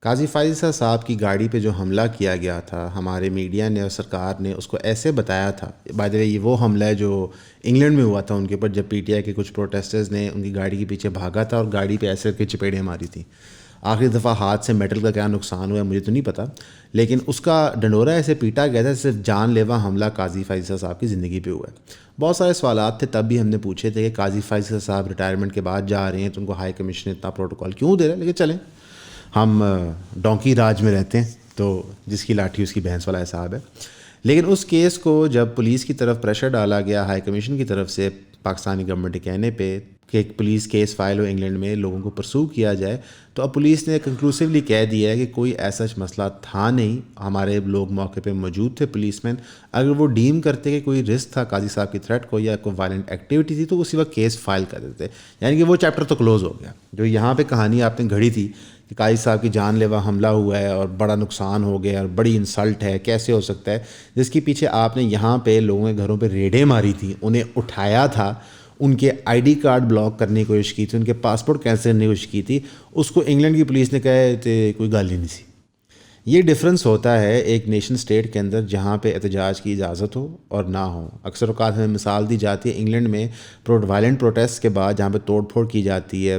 قاضی فائز صاحب کی گاڑی پہ جو حملہ کیا گیا تھا، ہمارے میڈیا نے اور سرکار نے اس کو ایسے بتایا تھا، بائی دی وے یہ وہ حملہ ہے جو انگلینڈ میں ہوا تھا ان کے اوپر، جب پی ٹی آئی کے کچھ پروٹیسٹرز نے ان کی گاڑی کے پیچھے بھاگا تھا اور گاڑی پہ ایسے کے چپیڑیں ماری تھیں۔ آخری دفعہ ہاتھ سے میٹل کا کیا نقصان ہوا ہے مجھے تو نہیں پتہ، لیکن اس کا ڈنڈورا ایسے پیٹا گیا تھا صرف جان لیوا حملہ قاضی فائز صاحب کی زندگی پہ ہوا ہے۔ بہت سارے سوالات تھے، تب بھی ہم نے پوچھے تھے کہ قاضی فائز صاحب ریٹائرمنٹ کے بعد جا رہے ہیں تو ان کو ہائی کمیشن اتنا پروٹوکول کیوں دے رہا ہے، لیکن چلیں ہم ڈونکی راج میں رہتے ہیں تو جس کی لاٹھی اس کی بھینس والا حساب ہے۔ لیکن اس کیس کو جب پولیس کی طرف پریشر ڈالا گیا ہائی کمیشن کی طرف سے پاکستانی گورنمنٹ کے کہنے پہ کہ ایک پولیس کیس فائل ہو انگلینڈ میں، لوگوں کو پرسو کیا جائے، تو اب پولیس نے کنکلوسیولی کہہ دیا ہے کہ کوئی ایسا مسئلہ تھا نہیں، ہمارے لوگ موقع پہ موجود تھے پولیس مین، اگر وہ ڈیم کرتے کہ کوئی رسک تھا قاضی صاحب کی تھریٹ کو یا کوئی وائلنٹ ایکٹیویٹی تھی تو اسی وقت کیس فائل کر دیتے، یعنی کہ وہ چیپٹر تو کلوز ہو گیا۔ جو یہاں پہ کہانی آپ نے گھڑی تھی کہ قاضی صاحب کی جان لیوا حملہ ہوا ہے اور بڑا نقصان ہو گیا اور بڑی انسلٹ ہے، کیسے ہو سکتا ہے، جس کے پیچھے آپ نے یہاں پہ لوگوں کے گھروں پہ ریڈیں ماری تھیں، انہیں اٹھایا تھا، ان کے آئی ڈی کارڈ بلاک کرنے کی کوشش کی تھی، ان کے پاسپورٹ کینسل کرنے کی کوشش کی تھی، اس کو انگلینڈ کی پولیس نے کہا کہ کوئی گل ہی نہیں سی۔ یہ ڈفرینس ہوتا ہے ایک نیشن سٹیٹ کے اندر جہاں پہ احتجاج کی اجازت ہو اور نہ ہو۔ اکثر اوقات ہمیں مثال دی جاتی ہے انگلینڈ میں وائلنٹ پروٹیسٹ کے بعد جہاں پہ توڑ پھوڑ کی جاتی ہے،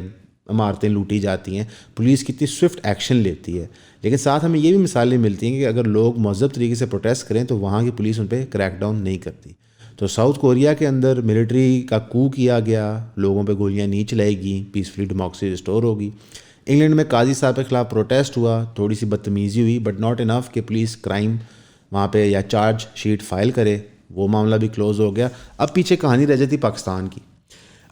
عمارتیں لوٹی جاتی ہیں، پولیس کتنی سوئفٹ ایکشن لیتی ہے، لیکن ساتھ ہمیں یہ بھی مثالیں ملتی ہیں کہ اگر لوگ مہذب طریقے سے پروٹیسٹ کریں تو وہاں کی پولیس ان پہ کریک ڈاؤن نہیں کرتی۔ تو ساؤتھ کوریا کے اندر ملٹری کا کو کیا گیا، لوگوں پہ گولیاں نہیں چلائی گئیں، پیسفلی ڈیموکریسی ریسٹور ہوگی۔ انگلینڈ میں قاضی صاحب کے خلاف پروٹیسٹ ہوا، تھوڑی سی بدتمیزی ہوئی، بٹ ناٹ انف کہ پولیس کرائم وہاں پہ یا چارج شیٹ فائل کرے، وہ معاملہ بھی کلوز ہو گیا۔ اب پیچھے کہانی رہ جاتی پاکستان کی۔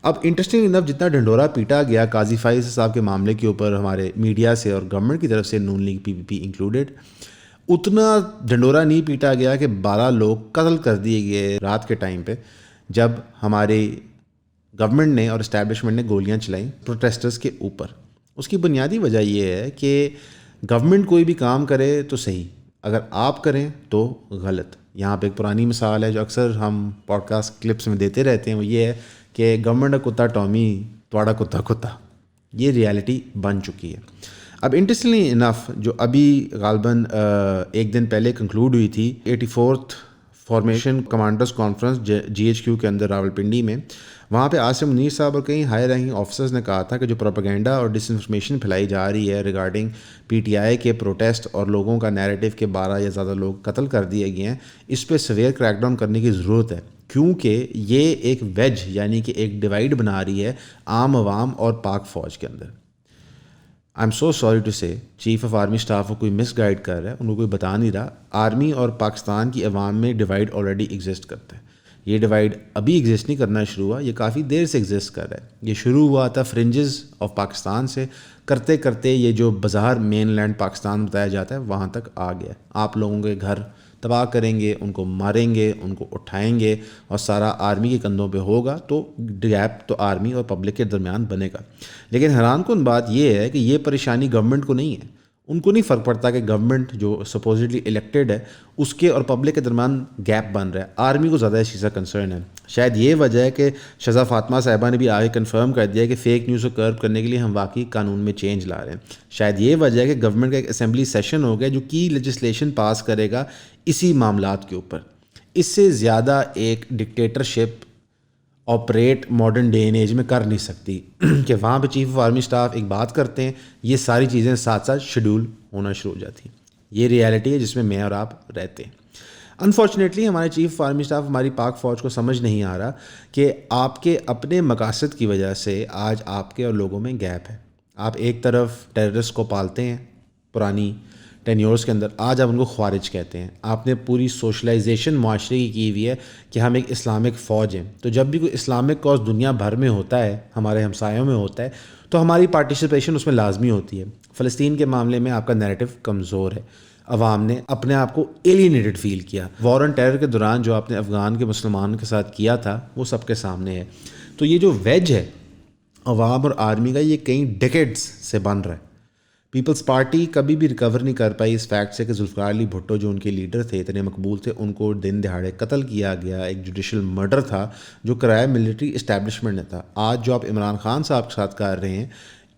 اب انٹرسٹنگ انف جتنا ڈنڈورا پیٹا گیا قاضی فائز صاحب کے معاملے کے اوپر ہمارے میڈیا سے اور گورنمنٹ کی طرف سے، نون لیگ پی پی پی انکلوڈیڈ، اتنا ڈنڈورا نہیں پیٹا گیا کہ 12 لوگ قتل کر دیے گئے رات کے ٹائم پہ جب ہماری گورنمنٹ نے اور اسٹیبلشمنٹ نے گولیاں چلائیں پروٹیسٹرز کے اوپر۔ اس کی بنیادی وجہ یہ ہے کہ گورنمنٹ کوئی بھی کام کرے تو صحیح، اگر آپ کریں تو غلط۔ یہاں پہ ایک پرانی مثال ہے جو اکثر ہم پوڈ کاسٹ کلپس میں دیتے رہتے ہیں، وہ یہ ہے کہ گورنمنٹ کتا ٹامی توڑا کتا کتا، یہ ریالٹی بن چکی ہے۔ اب انٹرسٹنگلی انف جو ابھی غالباً ایک دن پہلے کنکلوڈ ہوئی تھی 84th formation commanders conference G H Q کے اندر راولپنڈی میں، وہاں پہ آصم منیر صاحب اور کئی ہائی رینکنگ آفیسرز نے کہا تھا کہ جو پروپیگنڈا اور ڈس انفارمیشن پھیلائی جا رہی ہے ریگارڈنگ پی ٹی آئی کے پروٹیسٹ اور لوگوں کا نیریٹو کے 12 یا زیادہ لوگ قتل کر دیے گئے ہیں، اس پہ سویئر کریک ڈاؤن کرنے کی ضرورت ہے، کیونکہ یہ ایک ویج یعنی کہ ایک ڈیوائڈ بنا رہی ہے عام عوام اور پاک فوج کے اندر۔ I am so sorry to سے چیف آف آرمی اسٹاف کو کوئی مس گائیڈ کر رہا ہے، ان کو کوئی بتا نہیں رہا، آرمی اور پاکستان کی عوام میں ڈیوائڈ آلریڈی ایگزسٹ کرتا ہے۔ یہ ڈیوائڈ ابھی ایگزسٹ نہیں کرنا شروع ہوا، یہ کافی دیر سے ایگزسٹ کر رہا ہے۔ یہ شروع ہوا تھا فرنجز آف پاکستان سے، کرتے کرتے یہ جو بظاہر مین لینڈ پاکستان بتایا جاتا ہے وہاں تک آ گیا۔ آپ لوگوں کے گھر تباہ کریں گے، ان کو ماریں گے، ان کو اٹھائیں گے اور سارا آرمی کے کندھوں پہ ہوگا، تو گیپ تو آرمی اور پبلک کے درمیان بنے گا۔ لیکن حیران کن بات یہ ہے کہ یہ پریشانی گورنمنٹ کو نہیں ہے، ان کو نہیں فرق پڑتا کہ گورنمنٹ جو سپوزٹلی الیکٹڈ ہے اس کے اور پبلک کے درمیان گیپ بن رہا ہے، آرمی کو زیادہ اس چیز کا کنسرن ہے۔ شاید یہ وجہ ہے کہ شہزاد فاطمہ صاحبہ نے بھی آگے کنفرم کر دیا کہ فیک نیوز کو کرب کرنے کے لیے ہم واقعی قانون میں چینج لا رہے ہیں۔ شاید یہ وجہ ہے کہ گورنمنٹ کا ایک اسمبلی سیشن ہو گیا جو کی لیجسلیشن پاس کرے گا اسی معاملات کے اوپر۔ اس سے زیادہ ایک dictatorship operate modern day and age میں کر نہیں سکتی کہ وہاں پہ چیف آف آرمی اسٹاف ایک بات کرتے ہیں، یہ ساری چیزیں ساتھ ساتھ شیڈول ہونا شروع ہو جاتی ہیں۔ یہ ریالٹی ہے جس میں میں اور آپ رہتے ہیں۔ انفارچونیٹلی ہمارے چیف آف آرمی اسٹاف ہماری پاک فوج کو سمجھ نہیں آ رہا کہ آپ کے اپنے مقاصد کی وجہ سے آج آپ کے اور لوگوں میں گیپ ہے۔ آپ ایک طرف ٹیررسٹ کو پالتے ہیں پرانی ٹینیورس کے اندر، آج آپ ان کو خوارج کہتے ہیں۔ آپ نے پوری سوشلائزیشن معاشرے کی ہوئی ہے کہ ہم ایک اسلامک فوج ہیں، تو جب بھی کوئی اسلامک کاز دنیا بھر میں ہوتا ہے، ہمارے ہمسایوں میں ہوتا ہے، تو ہماری پارٹیسپیشن اس میں لازمی ہوتی ہے۔ فلسطین کے معاملے میں آپ کا نیریٹو کمزور ہے، عوام نے اپنے آپ کو ایلینیٹڈ فیل کیا۔ وار آن ٹیرر کے دوران جو آپ نے افغان کے مسلمانوں کے ساتھ کیا تھا وہ سب کے سامنے ہے۔ تو یہ جو ویج ہے عوام اور آرمی کا، یہ کئی ڈیکیڈز سے بن رہا ہے۔ پیپلز پارٹی کبھی بھی ریکور نہیں کر پائی اس فیکٹ سے کہ ذوالفقار علی بھٹو جو ان کے لیڈر تھے، اتنے مقبول تھے، ان کو دن دہاڑے قتل کیا گیا۔ ایک جوڈیشل مرڈر تھا جو کرایا ملٹری اسٹیبلشمنٹ نے تھا۔ آج جو آپ عمران خان صاحب کے ساتھ کر رہے ہیں،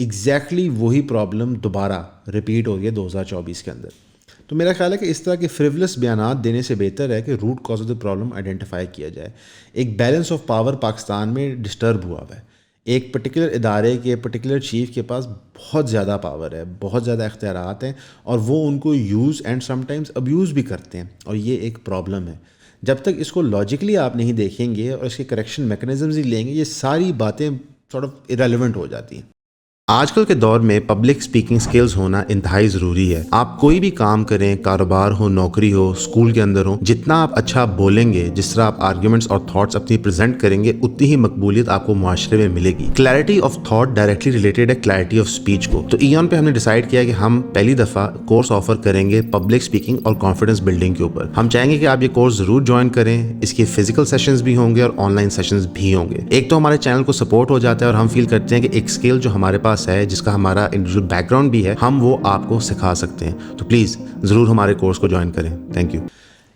ایگزیکٹلی وہی پرابلم دوبارہ رپیٹ ہو گئی 2024 کے اندر. تو میرا خیال ہے کہ اس طرح کے فریولس بیانات دینے سے بہتر ہے کہ root cause of the problem identify کیا جائے. ایک بیلنس آف پاور پاکستان میں ڈسٹرب ہوا ہوا ہے. ایک پرٹیکولر ادارے کے پرٹیکولر چیف کے پاس بہت زیادہ پاور ہے, بہت زیادہ اختیارات ہیں, اور وہ ان کو use and some times abuse بھی کرتے ہیں, اور یہ ایک پرابلم ہے. جب تک اس کو لاجیکلی آپ نہیں دیکھیں گے اور اس کے کریکشن میکنزمز ہی لیں گے, یہ ساری باتیں سارٹ آف ایریلیونٹ ہو جاتی ہیں. آج کل کے دور میں پبلک سپیکنگ سکلز ہونا انتہائی ضروری ہے. آپ کوئی بھی کام کریں, کاروبار ہو, نوکری ہو, اسکول کے اندر ہو, جتنا آپ اچھا بولیں گے, جس طرح آپ آرگیومنٹس اور تھاٹس اپنی پریزنٹ کریں گے, اتنی ہی مقبولیت آپ کو معاشرے میں ملے گی. Clarity of thought directly related ہے کلیئرٹی آف اسپیچ کو. تو ایون پہ ہم نے ڈیسائیڈ کیا کہ ہم پہلی دفعہ کورس آفر کریں گے پبلک سپیکنگ اور کانفیڈنس بلڈنگ کے اوپر. ہم چاہیں گے کہ آپ یہ کورس ضرور جوائن کریں. اس کے فزیکل سیشنز بھی ہوں گے اور آن لائن سیشنز بھی ہوں گے. ایک تو ہمارے چینل کو سپورٹ ہو جاتا ہے اور ہم فیل کرتے ہیں کہ ایک اسکل جو ہمارے پاس ہے, جس کا ہمارا انڈیویجول بیک گراؤنڈ بھی ہے, ہم وہ آپ کو سکھا سکتے ہیں. تو پلیز ضرور ہمارے کورس کو جوائن کریں. Thank you.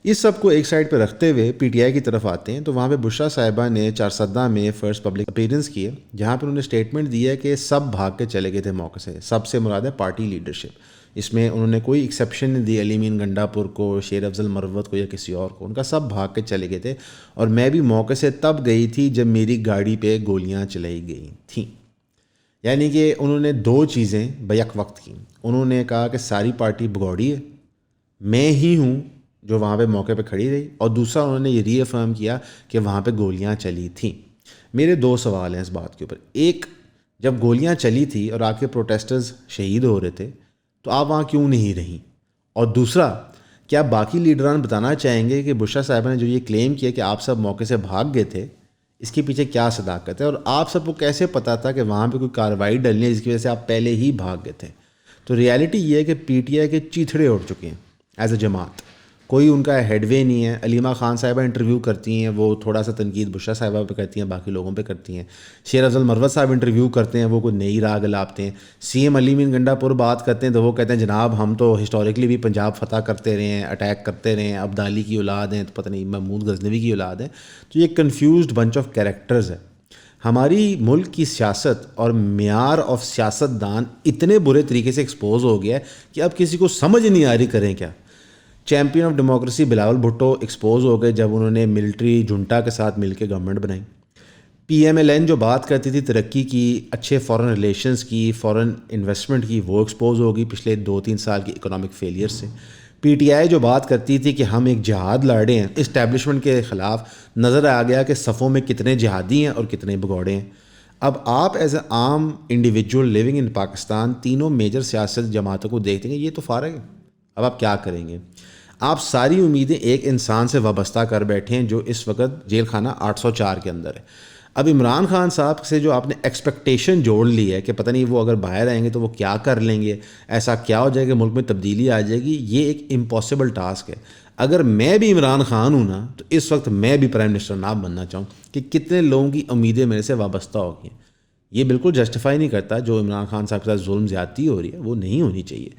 اس سب کو ایک سائڈ پہ رکھتے ہوئے پی ٹی آئی کی طرف آتے ہیں. تو وہاں پہ بشرا صاحبہ نے چارسدہ میں فرسٹ پبلک اپیرنس کی ہے, جہاں پہ انہوں نے اسٹیٹمنٹ دی ہے کہ سب بھاگ کے چلے گئے تھے موقع سے. سب سے مراد ہے پارٹی لیڈرشپ. اس میں انہوں نے کوئی ایکسیپشن نہیں دی علی مین گنڈا پور کو, شیر افضل مروت کو یا کسی اور کو. ان کا سب بھاگ کے چلے گئے تھے, اور میں بھی موقع سے تب گئی تھی جب میری گاڑی پہ گولیاں چلائی گئی تھیں. یعنی کہ انہوں نے دو چیزیں بیک وقت کی. انہوں نے کہا کہ ساری پارٹی بگوڑی ہے, میں ہی ہوں جو وہاں پہ موقع پہ کھڑی رہی, اور دوسرا انہوں نے یہ ری افرم کیا کہ وہاں پہ گولیاں چلی تھیں. میرے دو سوال ہیں اس بات کے اوپر. ایک, جب گولیاں چلی تھی اور آپ کے پروٹیسٹرز شہید ہو رہے تھے, تو آپ وہاں کیوں نہیں رہیں؟ اور دوسرا, کیا باقی لیڈران بتانا چاہیں گے کہ بشرا صاحبہ نے جو یہ کلیم کیا کہ آپ سب موقع سے بھاگ گئے تھے, اس کے پیچھے کیا صداقت ہے, اور آپ سب کو کیسے پتہ تھا کہ وہاں پہ کوئی کارروائی ڈلنی ہے جس کی وجہ سے آپ پہلے ہی بھاگ گئے تھے؟ تو ریالٹی یہ ہے کہ پی ٹی آئی کے چیتھڑے اڑ چکے ہیں ایز اے جماعت. کوئی ان کا ہیڈ وے نہیں ہے. علیمہ خان صاحبہ انٹرویو کرتی ہیں, وہ تھوڑا سا تنقید بشرا صاحبہ پہ کرتی ہیں, باقی لوگوں پہ کرتی ہیں. شیر افضل مروت صاحب انٹرویو کرتے ہیں, وہ کوئی نئی راہ گلاپتے ہیں. سی ایم علی مین گنڈا پور بات کرتے ہیں تو وہ کہتے ہیں جناب ہم تو ہسٹوریکلی بھی پنجاب فتح کرتے رہے ہیں, اٹیک کرتے رہے ہیں, عبدالی کی اولاد ہیں, تو پتہ نہیں محمود غزنوی کی اولاد ہیں. تو یہ کنفیوزڈ بنچ آف کیریکٹرز ہے. ہماری ملک کی سیاست اور معیار آف سیاست دان اتنے برے طریقے سے ایکسپوز ہو گیا ہے کہ اب کسی کو سمجھ نہیں آ رہی کریں کیا. Champion of democracy Bilawal Bhutto expose ہو گئے جب انہوں نے ملٹری جنٹا کے ساتھ مل کے گورنمنٹ بنائی. پی ایم ایل این جو بات کرتی تھی ترقی کی, اچھے فارن ریلیشنز کی, فارن انویسٹمنٹ کی, وہ ایکسپوز ہو گئی پچھلے 2-3 سال کی اکنامک فیلئر سے. پی ٹی آئی جو بات کرتی تھی کہ ہم ایک جہاد لڑے ہیں اسٹیبلشمنٹ کے خلاف, نظر آ گیا کہ صفوں میں کتنے جہادی ہیں اور کتنے بگوڑے ہیں. اب آپ ایز اے عام انڈیویجول لیونگ ان پاکستان تینوں میجر سیاست جماعتوں کو دیکھتے ہیں کہ یہ تو فارغ ہے, اب آپ کیا کریں گے؟ آپ ساری امیدیں ایک انسان سے وابستہ کر بیٹھے ہیں جو اس وقت جیل خانہ 804 کے اندر ہے. اب عمران خان صاحب سے جو آپ نے ایکسپیکٹیشن جوڑ لی ہے کہ پتہ نہیں وہ اگر باہر آئیں گے تو وہ کیا کر لیں گے, ایسا کیا ہو جائے کہ ملک میں تبدیلی آ جائے گی, یہ ایک امپاسبل ٹاسک ہے. اگر میں بھی عمران خان ہوں نا, تو اس وقت میں بھی پرائم منسٹر نہ بننا چاہوں کہ کتنے لوگوں کی امیدیں میرے سے وابستہ ہو گئی ہیں. یہ بالکل جسٹیفائی نہیں کرتا جو عمران خان صاحب کے ساتھ ظلم زیادتی ہو رہی ہے, وہ نہیں ہونی چاہیے.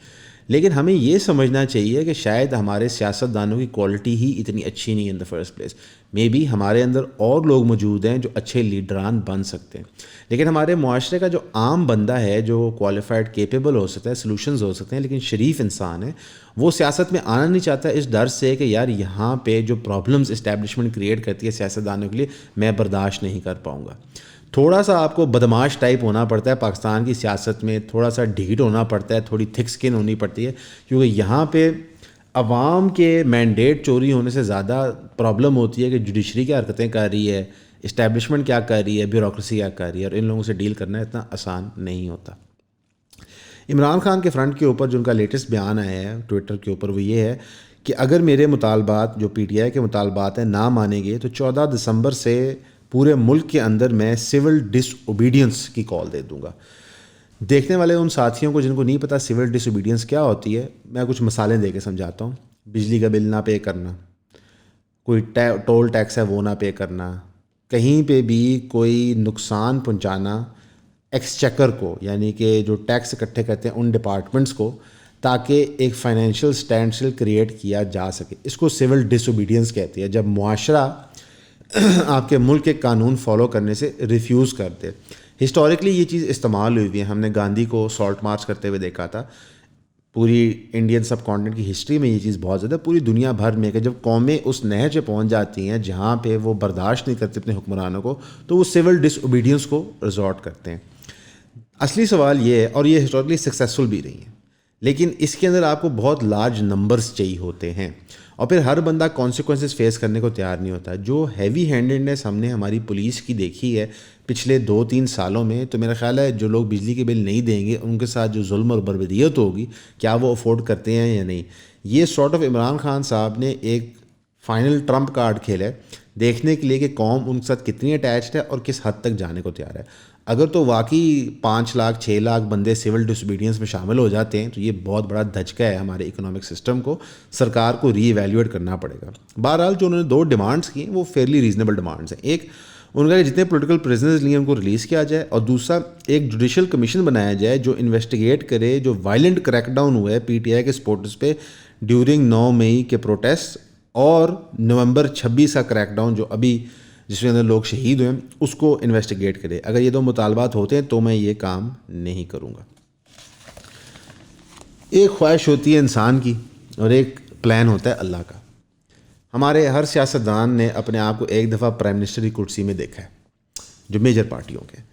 لیکن ہمیں یہ سمجھنا چاہیے کہ شاید ہمارے سیاست دانوں کی کوالٹی ہی اتنی اچھی نہیں ہے in the first place. Maybe ہمارے اندر اور لوگ موجود ہیں جو اچھے لیڈران بن سکتے ہیں, لیکن ہمارے معاشرے کا جو عام بندہ ہے جو کوالیفائڈ کیپیبل ہو سکتا ہے, سلوشنز ہو سکتے ہیں, لیکن شریف انسان ہے, وہ سیاست میں آنا نہیں چاہتا اس ڈر سے کہ یار یہاں پہ جو پرابلمز اسٹیبلشمنٹ کریٹ کرتی ہے سیاست دانوں کے لیے, میں برداشت نہیں کر پاؤں گا. تھوڑا سا آپ کو بدماش ٹائپ ہونا پڑتا ہے پاکستان کی سیاست میں, تھوڑا سا ڈھیٹ ہونا پڑتا ہے, تھوڑی تھک سکن ہونی پڑتی ہے, کیونکہ یہاں پہ عوام کے مینڈیٹ چوری ہونے سے زیادہ پرابلم ہوتی ہے کہ جوڈیشری کیا حرکتیں کر رہی ہے, اسٹیبلشمنٹ کیا کر رہی ہے, بیوروکریسی کیا کر رہی ہے, اور ان لوگوں سے ڈیل کرنا اتنا آسان نہیں ہوتا. عمران خان کے فرنٹ کے اوپر جو ان کا لیٹسٹ بیان آیا ہے ٹویٹر کے اوپر, وہ یہ ہے کہ اگر میرے مطالبات جو پی ٹی آئی کے مطالبات ہیں نہ مانے گے تو 14 دسمبر سے پورے ملک کے اندر میں سول ڈس اوبیڈینس کی کال دے دوں گا. دیکھنے والے ان ساتھیوں کو جن کو نہیں پتہ سول ڈس اوبیڈینس کیا ہوتی ہے, میں کچھ مثالیں دے کے سمجھاتا ہوں. بجلی کا بل نہ پے کرنا, کوئی ٹول ٹیکس ہے وہ نہ پے کرنا, کہیں پہ بھی کوئی نقصان پہنچانا ایکسچیکر کو, یعنی کہ جو ٹیکس اکٹھے کرتے ہیں ان ڈپارٹمنٹس کو, تاکہ ایک فائنینشیل اسٹینڈ سٹل کریٹ کیا جا سکے. اس کو سول ڈس اوبیڈینس کہتی ہے, جب معاشرہ آپ کے ملک کے قانون فالو کرنے سے ریفیوز کرتے. ہسٹوریکلی یہ چیز استعمال ہوئی ہے. ہم نے گاندھی کو سالٹ مارچ کرتے ہوئے دیکھا تھا. پوری انڈین سب کانٹیننٹ کی ہسٹری میں یہ چیز بہت زیادہ پوری دنیا بھر میں کہ جب قومیں اس نہج پہ پہنچ جاتی ہیں جہاں پہ وہ برداشت نہیں کرتے اپنے حکمرانوں کو, تو وہ سول ڈس اوبیڈینس کو ریزورٹ کرتے ہیں. اصلی سوال یہ ہے, اور یہ ہسٹوریکلی سکسیزفل بھی رہی ہیں, لیکن اس کے اندر آپ کو بہت لارج نمبرز چاہیے ہوتے ہیں, اور پھر ہر بندہ کانسیکوینسز فیس کرنے کو تیار نہیں ہوتا. جو ہیوی ہینڈیڈنیس ہم نے ہماری پولیس کی دیکھی ہے پچھلے 2-3 سالوں میں, تو میرا خیال ہے جو لوگ بجلی کے بل نہیں دیں گے ان کے ساتھ جو ظلم اور بربریت ہوگی, کیا وہ افورڈ کرتے ہیں یا نہیں. یہ سارٹ آف عمران خان صاحب نے ایک فائنل ٹرمپ کارڈ کھیلا ہے دیکھنے کے لیے کہ قوم ان کے ساتھ کتنی اٹیچڈ ہے اور کس حد تک جانے کو تیار ہے. اگر تو واقعی 5 لاکھ 6 لاکھ بندے سول ڈس اوبیڈینس میں شامل ہو جاتے ہیں تو یہ بہت بڑا دھچکا ہے ہمارے اکنامک سسٹم کو, سرکار کو ری ایویلیویٹ کرنا پڑے گا. بہرحال جو انہوں نے 2 ڈیمانڈس کی ہیں وہ فیئرلی ریزنیبل ڈیمانڈس ہیں. ایک ان کا جتنے پولیٹیکل پریزنرز لیے ان کو ریلیز کیا جائے, اور دوسرا ایک جوڈیشل کمیشن بنایا جائے جو انویسٹیگیٹ کرے جو وائلنٹ کریک ڈاؤن ہوا ہے پی ٹی آئی کے سپورٹرز پہ ڈیورنگ 9 مئی کے پروٹیسٹ, اور نومبر 26 کا کریک ڈاؤن جو ابھی جس کے اندر لوگ شہید ہوئے ہیں اس کو انویسٹیگیٹ کرے. اگر یہ 2 مطالبات ہوتے ہیں تو میں یہ کام نہیں کروں گا. ایک خواہش ہوتی ہے انسان کی اور ایک پلان ہوتا ہے اللہ کا. ہمارے ہر سیاستدان نے اپنے آپ کو ایک دفعہ پرائم منسٹر کی کرسی میں دیکھا ہے, جو میجر پارٹیوں کے.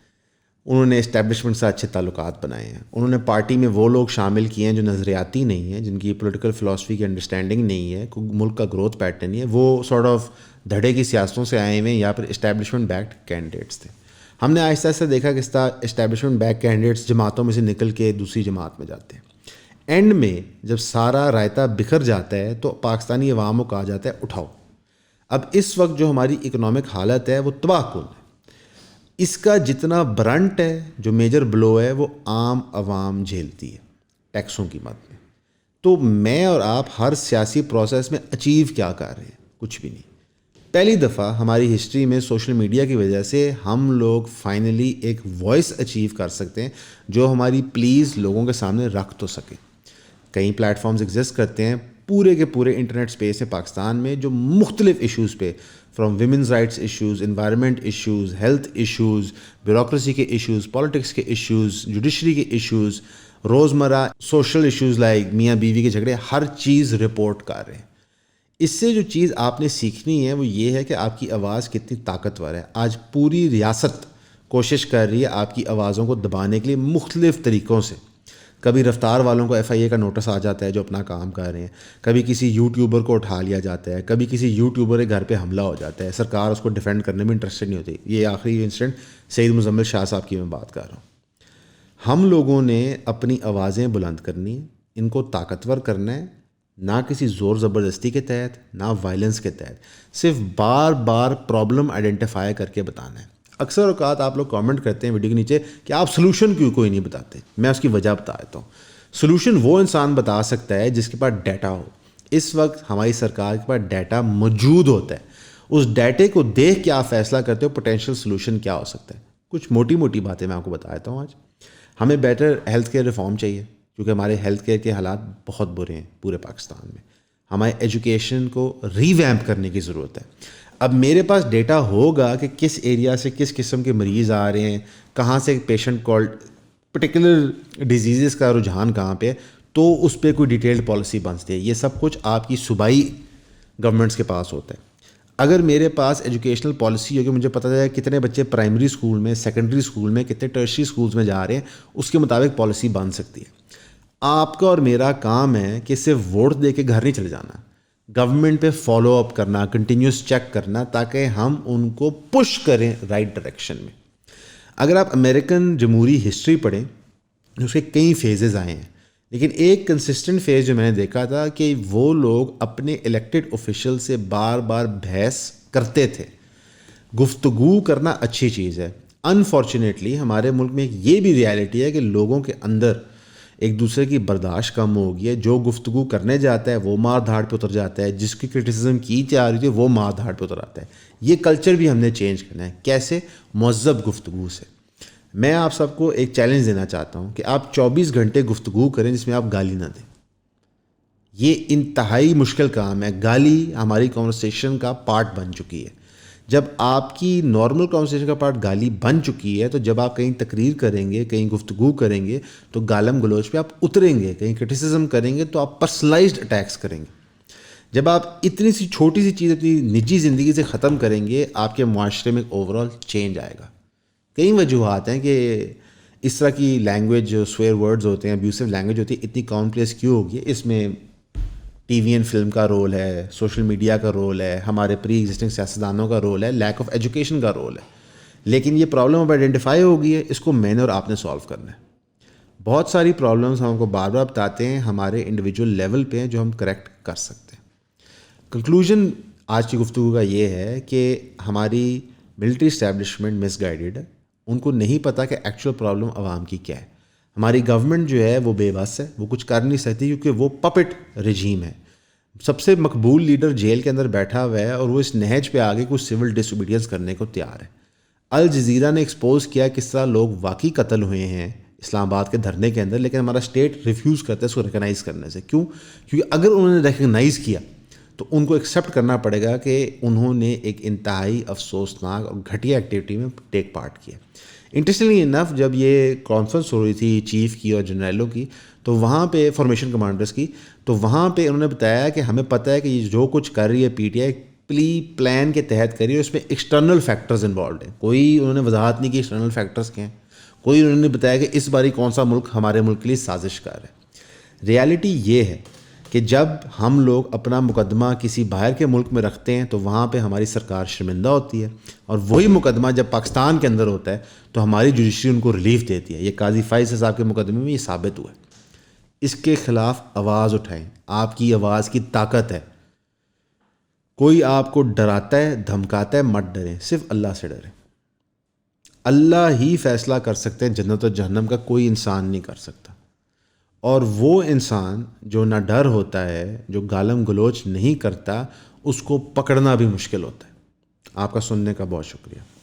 انہوں نے اسٹیبلشمنٹ سے اچھے تعلقات بنائے ہیں. انہوں نے پارٹی میں وہ لوگ شامل کیے ہیں جو نظریاتی نہیں ہیں, جن کی پولیٹیکل فلاسفی کی انڈرسٹینڈنگ نہیں ہے, کوئی ملک کا گروتھ پیٹرن نہیں ہے. وہ سارٹ آف دھڑے کی سیاستوں سے آئے ہوئے ہیں یا پھر اسٹیبلشمنٹ بیکڈ کینڈیڈیٹس تھے. ہم نے آہستہ آہستہ دیکھا کہ اس طرح اسٹیبلشمنٹ بیک کینڈیڈیٹس جماعتوں میں سے نکل کے دوسری جماعت میں جاتے ہیں. اینڈ میں جب سارا رائتا بکھر جاتا ہے تو پاکستانی عوام کو کہا جاتا ہے اٹھاؤ. اب اس وقت جو ہماری اکنامک حالت ہے وہ تباہ کن ہے. اس کا جتنا برنٹ ہے, جو میجر بلو ہے, وہ عام عوام جھیلتی ہے ٹیکسوں کی مد میں. تو میں اور آپ ہر سیاسی پروسیس میں اچیو کیا کر رہے ہیں؟ کچھ بھی نہیں. پہلی دفعہ ہماری ہسٹری میں سوشل میڈیا کی وجہ سے ہم لوگ فائنلی ایک وائس اچیو کر سکتے ہیں جو ہماری پلیز لوگوں کے سامنے رکھ تو سکے. کئی پلیٹ فارمز ایگزسٹ کرتے ہیں پورے کے پورے انٹرنیٹ اسپیس ہے پاکستان میں, جو مختلف ایشوز پہ, from women's rights issues, environment issues, health issues, bureaucracy کے ایشوز, پالیٹکس کے ایشوز, جوڈیشری کے ایشوز, روزمرہ سوشل ایشوز لائک میاں بیوی کے جھگڑے, ہر چیز رپورٹ کر رہے ہیں. اس سے جو چیز آپ نے سیکھنی ہے وہ یہ ہے کہ آپ کی آواز کتنی طاقتور ہے. آج پوری ریاست کوشش کر رہی ہے آپ کی آوازوں کو دبانے کے لیے مختلف طریقوں سے. کبھی رفتار والوں کو FIA کا نوٹس آ جاتا ہے جو اپنا کام کر رہے ہیں, کبھی کسی یوٹیوبر کو اٹھا لیا جاتا ہے, کبھی کسی یوٹیوبر کے گھر پہ حملہ ہو جاتا ہے, سرکار اس کو ڈیفینڈ کرنے میں انٹرسٹڈ نہیں ہوتی. یہ آخری انسیڈنٹ سید مزمل شاہ صاحب کی میں بات کر رہا ہوں. ہم لوگوں نے اپنی آوازیں بلند کرنی ہیں, ان کو طاقتور کرنا ہے, نہ کسی زور زبردستی کے تحت, نہ وائلنس کے تحت, صرف بار بار پرابلم آئیڈینٹیفائی کر کے بتانا ہے. اکثر اوقات آپ لوگ کامنٹ کرتے ہیں ویڈیو کے نیچے کہ آپ سلوشن کیوں کوئی نہیں بتاتے. میں اس کی وجہ بتا دیتا ہوں. سلوشن وہ انسان بتا سکتا ہے جس کے پاس ڈیٹا ہو. اس وقت ہماری سرکار کے پاس ڈیٹا موجود ہوتا ہے, اس ڈیٹے کو دیکھ کے آپ فیصلہ کرتے ہو پوٹینشیل سلوشن کیا ہو سکتا ہے. کچھ موٹی موٹی باتیں میں آپ کو بتا دیتا ہوں. آج ہمیں بیٹر ہیلتھ کیئر ریفارم چاہیے کیونکہ ہمارے ہیلتھ کیئر کے حالات بہت برے ہیں پورے پاکستان میں. ہمارے ایجوکیشن کو ری ویمپ کرنے کی ضرورت ہے. اب میرے پاس ڈیٹا ہوگا کہ کس ایریا سے کس قسم کے مریض آ رہے ہیں, کہاں سے پیشنٹ کال پرٹیکولر ڈیزیزز کا رجحان کہاں پہ ہے, تو اس پہ کوئی ڈیٹیلڈ پالیسی بنتی ہے. یہ سب کچھ آپ کی صوبائی گورنمنٹس کے پاس ہوتا ہے. اگر میرے پاس ایجوکیشنل پالیسی ہوگی, مجھے پتہ چلے کتنے بچے پرائمری اسکول میں, سیکنڈری اسکول میں, کتنے ٹرشری اسکولز میں جا رہے ہیں, اس کے مطابق پالیسی بن سکتی ہے. آپ کا اور میرا کام ہے کہ صرف ووٹ دے کے گھر نہیں چلے جانا, گورنمنٹ پہ فالو اپ کرنا, کنٹینیوس چیک کرنا, تاکہ ہم ان کو پش کریں رائٹ ڈائریکشن میں. اگر آپ امریکن جمہوری ہسٹری پڑھیں, اس کے کئی فیزز آئے ہیں, لیکن ایک کنسسٹنٹ فیز جو میں نے دیکھا تھا کہ وہ لوگ اپنے الیکٹڈ آفیشل سے بار بار بحث کرتے تھے. گفتگو کرنا اچھی چیز ہے. انفارچونیٹلی ہمارے ملک میں یہ بھی ریالٹی ہے کہ لوگوں کے اندر ایک دوسرے کی برداشت کم ہو گئی ہے. جو گفتگو کرنے جاتا ہے وہ مار دھاڑ پہ اتر جاتا ہے, جس کی کرٹیسزم کی جا رہی تھی وہ مار دھاڑ پہ اتر آتا ہے. یہ کلچر بھی ہم نے چینج کرنا ہے. کیسے؟ مہذب گفتگو سے. میں آپ سب کو ایک چیلنج دینا چاہتا ہوں کہ آپ 24 گھنٹے گفتگو کریں جس میں آپ گالی نہ دیں. یہ انتہائی مشکل کام ہے. گالی ہماری کنورسیشن کا پارٹ بن چکی ہے. جب آپ کی نارمل کانورسیشن کا پارٹ گالی بن چکی ہے، تو جب آپ کہیں تقریر کریں گے، کہیں گفتگو کریں گے، تو گالم گلوچ پہ آپ اتریں گے، کہیں کرٹیسزم کریں گے تو آپ پرسنلائزڈ اٹیکس کریں گے. جب آپ اتنی سی چھوٹی سی چیز اپنی نجی زندگی سے ختم کریں گے، آپ کے معاشرے میں ایک اوور آل چینج آئے گا. کئی وجوہات ہیں کہ اس طرح کی لینگویج جو سویئر ورڈز ہوتے ہیں، ابیوسو لینگویج ہوتی ہے، اتنی کامن پلیس کیوں ہوگی. اس میں ٹی وی اینڈ فلم کا رول ہے، سوشل میڈیا کا رول ہے، ہمارے پری ایگزسٹنگ سیاستدانوں کا رول ہے، لیک آف ایجوکیشن کا رول ہے. لیکن یہ پرابلم اب آئیڈینٹیفائی ہو گئی ہے، اس کو میں نے اور آپ نے سالو کرنا ہے. بہت ساری پرابلمس ہم کو بار بار بتاتے ہیں، ہمارے انڈیویجول لیول پہ ہیں جو ہم کریکٹ کر سکتے ہیں. کنکلوژن آج کی گفتگو کا یہ ہے کہ ہماری ملٹری اسٹیبلشمنٹ مس گائیڈڈ ہے. ان کو نہیں پتہ کہ ایکچوئل پرابلم عوام کی کیا ہے. ہماری گورنمنٹ جو ہے وہ بے بس ہے، وہ کچھ کر نہیں سکتی کیونکہ وہ پپٹ رجیم ہے. سب سے مقبول لیڈر جیل کے اندر بیٹھا ہوا ہے اور وہ اس نہج پہ آگے کچھ سول ڈس اوبیڈینس کرنے کو تیار ہے. الجزیرہ نے ایکسپوز کیا کس طرح لوگ واقعی قتل ہوئے ہیں اسلام آباد کے دھرنے کے اندر، لیکن ہمارا اسٹیٹ ریفیوز کرتا ہے اس کو ریکگنائز کرنے سے. کیوں؟ کیونکہ اگر انہوں نے ریکگنائز کیا تو ان کو ایکسیپٹ کرنا پڑے گا کہ انہوں نے ایک انتہائی افسوسناک اور گھٹیا ایکٹیویٹی میں ٹیک پارٹ کیا. انٹرسٹنگلی انف جب یہ کانفرنس ہو رہی تھی چیف کی اور جنرلوں کی، تو وہاں پہ فارمیشن کمانڈرز کی، تو وہاں پہ انہوں نے بتایا کہ ہمیں پتہ ہے کہ یہ جو کچھ کر رہی ہے پی ٹی آئی پلان کے تحت کر رہی ہے، اس میں ایکسٹرنل فیکٹرز انوالوڈ ہیں. کوئی انہوں نے وضاحت نہیں کی ایکسٹرنل فیکٹرز کیا ہیں، کوئی انہوں نے بتایا کہ اس باری کون سا ملک ہمارے ملک کے لیے سازش کار ہے. ریالٹی یہ ہے کہ جب ہم لوگ اپنا مقدمہ کسی باہر کے ملک میں رکھتے ہیں تو وہاں پہ ہماری سرکار شرمندہ ہوتی ہے، اور وہی مقدمہ جب پاکستان کے اندر ہوتا ہے تو ہماری جوڈیشری ان کو ریلیف دیتی ہے. یہ قاضی فائز صاحب کے مقدمے میں یہ ثابت ہوا ہے. اس کے خلاف آواز اٹھائیں، آپ کی آواز کی طاقت ہے. کوئی آپ کو ڈراتا ہے، دھمکاتا ہے، مت ڈریں، صرف اللہ سے ڈریں. اللہ ہی فیصلہ کر سکتے ہیں، جنت و جہنم کا کوئی انسان نہیں کر سکتا. اور وہ انسان جو نہ ڈر ہوتا ہے، جو گالم گلوچ نہیں کرتا، اس کو پکڑنا بھی مشکل ہوتا ہے. آپ کا سننے کا بہت شکریہ.